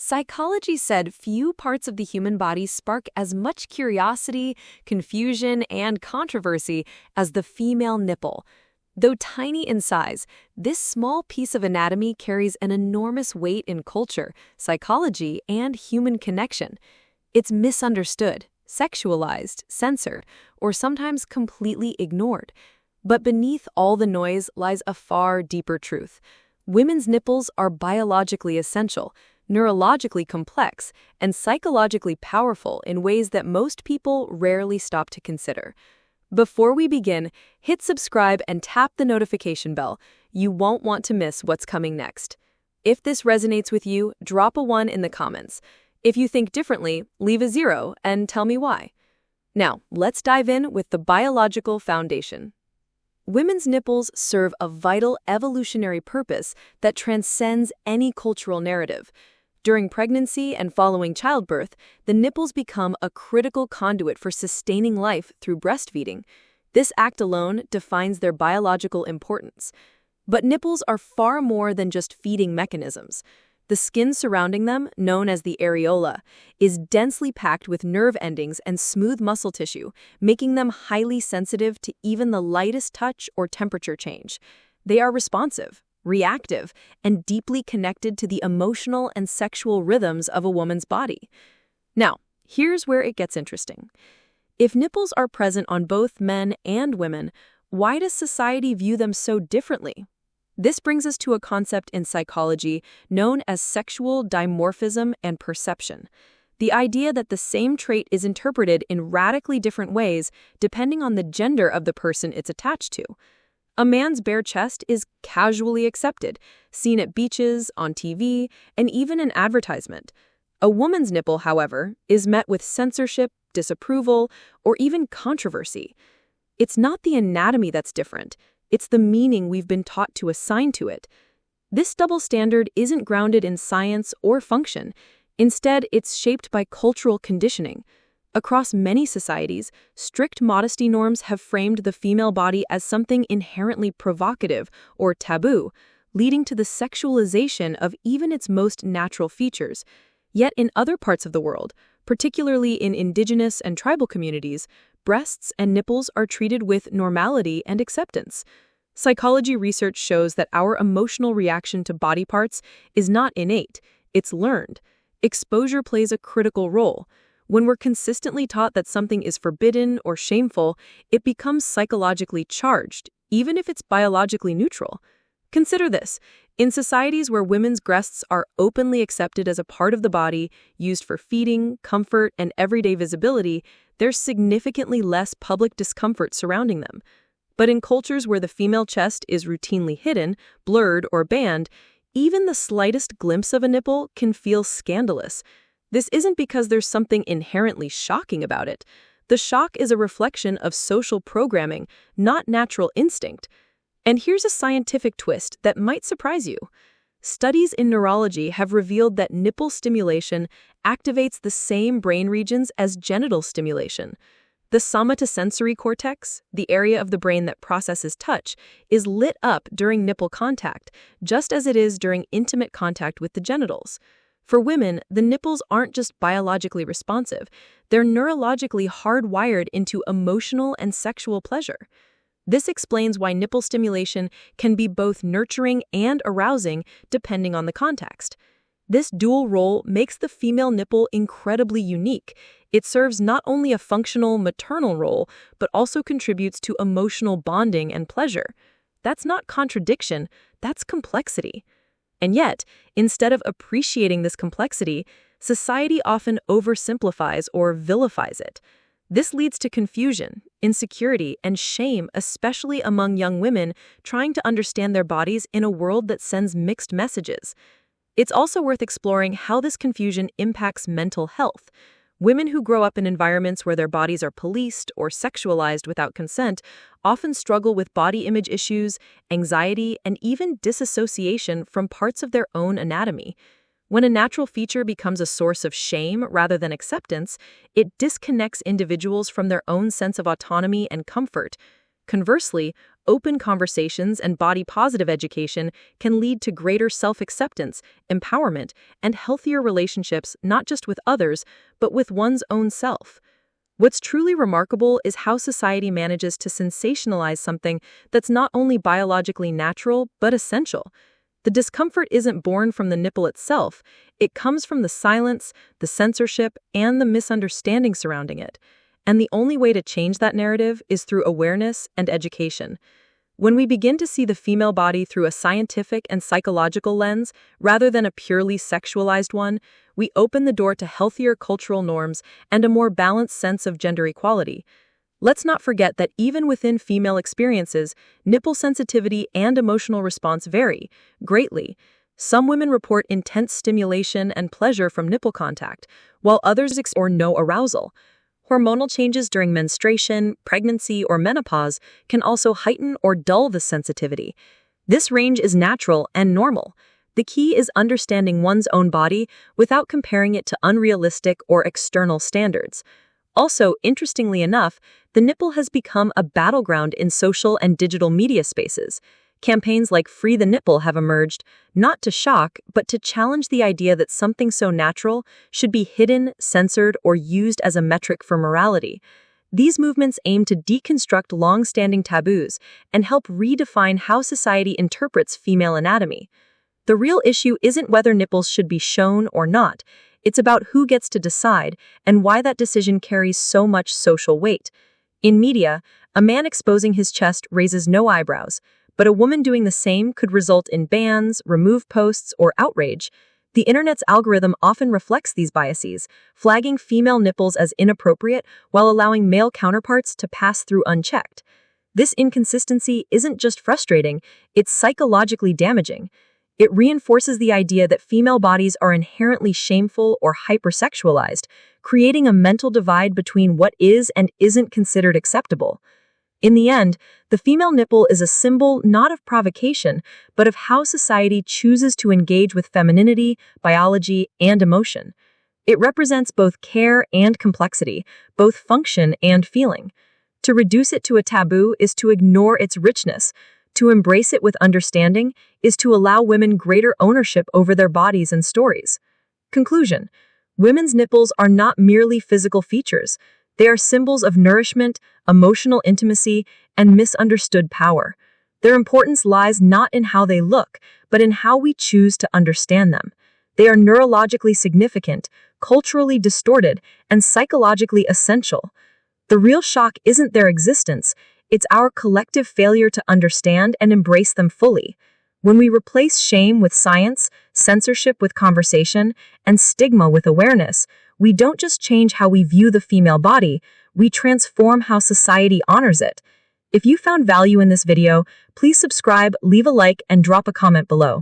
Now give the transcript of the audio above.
Psychology said few parts of the human body spark as much curiosity, confusion, and controversy as the female nipple. Though tiny in size, this small piece of anatomy carries an enormous weight in culture, psychology, and human connection. It's misunderstood, sexualized, censored, or sometimes completely ignored. But beneath all the noise lies a far deeper truth. Women's nipples are biologically essential, neurologically complex, and psychologically powerful in ways that most people rarely stop to consider. Before we begin, hit subscribe and tap the notification bell. You won't want to miss what's coming next. If this resonates with you, drop a 1 in the comments. If you think differently, leave a 0 and tell me why. Now, let's dive in with the biological foundation. Women's nipples serve a vital evolutionary purpose that transcends any cultural narrative. During pregnancy and following childbirth, the nipples become a critical conduit for sustaining life through breastfeeding. This act alone defines their biological importance. But nipples are far more than just feeding mechanisms. The skin surrounding them, known as the areola, is densely packed with nerve endings and smooth muscle tissue, making them highly sensitive to even the lightest touch or temperature change. They are responsive, reactive, and deeply connected to the emotional and sexual rhythms of a woman's body. Now, here's where it gets interesting. If nipples are present on both men and women, why does society view them so differently? This brings us to a concept in psychology known as sexual dimorphism and perception. The idea that the same trait is interpreted in radically different ways depending on the gender of the person it's attached to. A man's bare chest is casually accepted, seen at beaches, on TV, and even in advertisement. A woman's nipple, however, is met with censorship, disapproval, or even controversy. It's not the anatomy that's different. It's the meaning we've been taught to assign to it. This double standard isn't grounded in science or function. Instead, it's shaped by cultural conditioning. Across many societies, strict modesty norms have framed the female body as something inherently provocative or taboo, leading to the sexualization of even its most natural features. Yet in other parts of the world, particularly in indigenous and tribal communities, breasts and nipples are treated with normality and acceptance. Psychology research shows that our emotional reaction to body parts is not innate, it's learned. Exposure plays a critical role. When we're consistently taught that something is forbidden or shameful, it becomes psychologically charged, even if it's biologically neutral. Consider this. In societies where women's breasts are openly accepted as a part of the body, used for feeding, comfort, and everyday visibility, there's significantly less public discomfort surrounding them. But in cultures where the female chest is routinely hidden, blurred, or banned, even the slightest glimpse of a nipple can feel scandalous. This isn't because there's something inherently shocking about it. The shock is a reflection of social programming, not natural instinct. And here's a scientific twist that might surprise you. Studies in neurology have revealed that nipple stimulation activates the same brain regions as genital stimulation. The somatosensory cortex, the area of the brain that processes touch, is lit up during nipple contact, just as it is during intimate contact with the genitals. For women, the nipples aren't just biologically responsive, they're neurologically hardwired into emotional and sexual pleasure. This explains why nipple stimulation can be both nurturing and arousing depending on the context. This dual role makes the female nipple incredibly unique. It serves not only a functional maternal role, but also contributes to emotional bonding and pleasure. That's not contradiction, that's complexity. And yet, instead of appreciating this complexity, society often oversimplifies or vilifies it. This leads to confusion, insecurity, and shame, especially among young women trying to understand their bodies in a world that sends mixed messages. It's also worth exploring how this confusion impacts mental health. Women who grow up in environments where their bodies are policed or sexualized without consent often struggle with body image issues, anxiety, and even disassociation from parts of their own anatomy. When a natural feature becomes a source of shame rather than acceptance, it disconnects individuals from their own sense of autonomy and comfort. Conversely, Open conversations and body-positive education can lead to greater self-acceptance, empowerment, and healthier relationships not just with others, but with one's own self. What's truly remarkable is how society manages to sensationalize something that's not only biologically natural, but essential. The discomfort isn't born from the nipple itself, it comes from the silence, the censorship, and the misunderstanding surrounding it. And the only way to change that narrative is through awareness and education. When we begin to see the female body through a scientific and psychological lens, rather than a purely sexualized one, we open the door to healthier cultural norms and a more balanced sense of gender equality. Let's not forget that even within female experiences, nipple sensitivity and emotional response vary greatly. Some women report intense stimulation and pleasure from nipple contact, while others or no arousal. Hormonal changes during menstruation, pregnancy, or menopause can also heighten or dull the sensitivity. This range is natural and normal. The key is understanding one's own body without comparing it to unrealistic or external standards. Also, interestingly enough, the nipple has become a battleground in social and digital media spaces. Campaigns like Free the Nipple have emerged, not to shock, but to challenge the idea that something so natural should be hidden, censored, or used as a metric for morality. These movements aim to deconstruct long-standing taboos and help redefine how society interprets female anatomy. The real issue isn't whether nipples should be shown or not. It's about who gets to decide and why that decision carries so much social weight. In media, a man exposing his chest raises no eyebrows, but a woman doing the same could result in bans, removed posts, or outrage. The internet's algorithm often reflects these biases, flagging female nipples as inappropriate while allowing male counterparts to pass through unchecked. This inconsistency isn't just frustrating, it's psychologically damaging. It reinforces the idea that female bodies are inherently shameful or hypersexualized, creating a mental divide between what is and isn't considered acceptable. In the end, the female nipple is a symbol not of provocation, but of how society chooses to engage with femininity, biology, and emotion. It represents both care and complexity, both function and feeling. To reduce it to a taboo is to ignore its richness. To embrace it with understanding is to allow women greater ownership over their bodies and stories. Conclusion: women's nipples are not merely physical features. They are symbols of nourishment, emotional intimacy, and misunderstood power. Their importance lies not in how they look, but in how we choose to understand them. They are neurologically significant, culturally distorted, and psychologically essential. The real shock isn't their existence, it's our collective failure to understand and embrace them fully. When we replace shame with science, censorship with conversation, and stigma with awareness, we don't just change how we view the female body, we transform how society honors it. If you found value in this video, please subscribe, leave a like, and drop a comment below.